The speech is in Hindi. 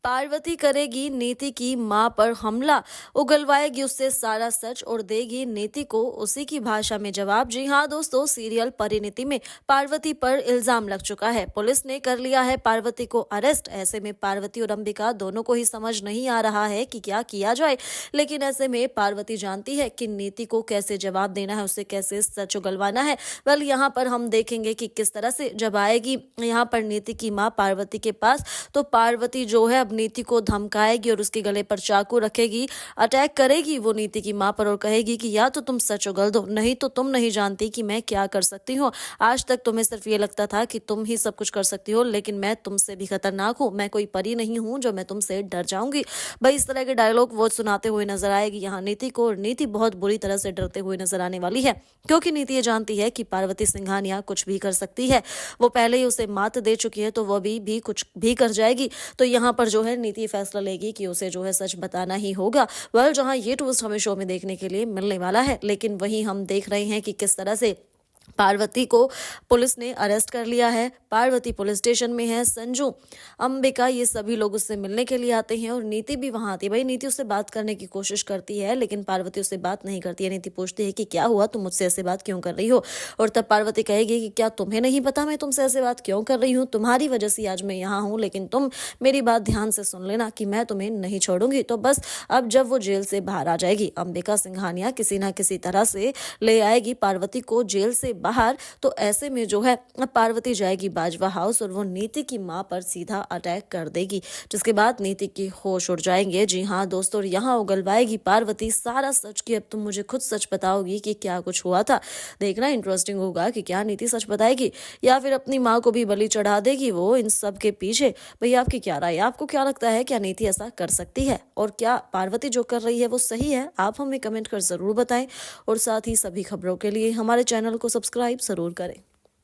पार्वती करेगी नीति की मां पर हमला, उगलवाएगी उससे सारा सच और देगी नीति को उसी की भाषा में जवाब। जी हां दोस्तों, सीरियल परिणीति में पार्वती पर इल्जाम लग चुका है। पुलिस ने कर लिया है पार्वती को अरेस्ट। ऐसे में पार्वती और अंबिका दोनों को ही समझ नहीं आ रहा है कि क्या किया जाए। लेकिन ऐसे में पार्वती जानती है कि नीति को कैसे जवाब देना है, उसे कैसे सच उगलवाना है। वेल, यहाँ पर हम देखेंगे कि किस तरह से जब आएगी यहाँ पर नीति की मां पार्वती के पास, तो पार्वती जो है नीति को धमकाएगी और उसके गले पर चाकू रखेगी, अटैक करेगी वो नीति की मां पर और कहेगी कि या तो तुम सच उगल दो, नहीं तो तुम नहीं जानती कि मैं क्या कर सकती हूँ। आज तक तुम्हें सिर्फ ये लगता था कि तुम ही सब कुछ कर सकती हो, लेकिन मैं तुमसे भी खतरनाक हूँ। मैं कोई परी नहीं हूँ जो मैं तुमसे डर जाऊंगी। भाई, इस तरह के डायलॉग वो सुनाते हुए नजर आएगी यहाँ नीति को, और नीति बहुत बुरी तरह से डरते हुए नजर आने वाली है, क्योंकि नीति ये जानती है कि पार्वती सिंघानिया कुछ भी कर सकती है। वो पहले ही उसे मात दे चुकी है, तो वो भी कुछ भी कर जाएगी। तो यहाँ पर जो है नीति फैसला लेगी कि उसे जो है सच बताना ही होगा। वेल, जहां ये ट्विस्ट हमें शो में देखने के लिए मिलने वाला है, लेकिन वहीं हम देख रहे हैं कि किस तरह से पार्वती को पुलिस ने अरेस्ट कर लिया है। पार्वती पुलिस स्टेशन में है। संजू, अंबिका, ये सभी लोग उससे मिलने के लिए आते हैं और नीति भी वहां आती है। भाई, नीति उससे बात करने की कोशिश करती है, लेकिन पार्वती उससे बात नहीं करती है। नीति पूछती है कि क्या हुआ, तुम मुझसे ऐसे बात क्यों कर रही हो? और तब पार्वती कहेगी कि क्या तुम्हें नहीं पता मैं तुमसे ऐसे बात क्यों कर रही हूँ? तुम्हारी वजह से आज मैं यहाँ हूँ, लेकिन तुम मेरी बात ध्यान से सुन लेना कि मैं तुम्हें नहीं छोड़ूंगी। तो बस अब जब वो जेल से बाहर आ जाएगी, अंबिका सिंघानिया किसी ना किसी तरह से ले आएगी पार्वती को जेल से बाहर। तो ऐसे में जो है पार्वती जाएगी बाजवा हाउस और वो नीति की मां पर सीधा अटैक कर देगी, जिसके बाद नीति की होश उड़ जाएंगे। जी हाँ दोस्तों, और यहाँ उगलवाएगी पार्वती सारा सच कि अब तुम मुझे खुद सच बताओगी कि क्या कुछ हुआ था। देखना इंटरेस्टिंग होगा कि क्या नीति सच बताएगी या फिर अपनी माँ को भी बलि चढ़ा देगी वो इन सब के पीछे। भैया, आपकी क्या राय है? आपको क्या लगता है, क्या नीति ऐसा कर सकती है? और क्या पार्वती जो कर रही है वो सही है? आप हमें कमेंट कर जरूर बताएं, और साथ ही सभी खबरों के लिए हमारे चैनल को सब्सक्राइब जरूर करें।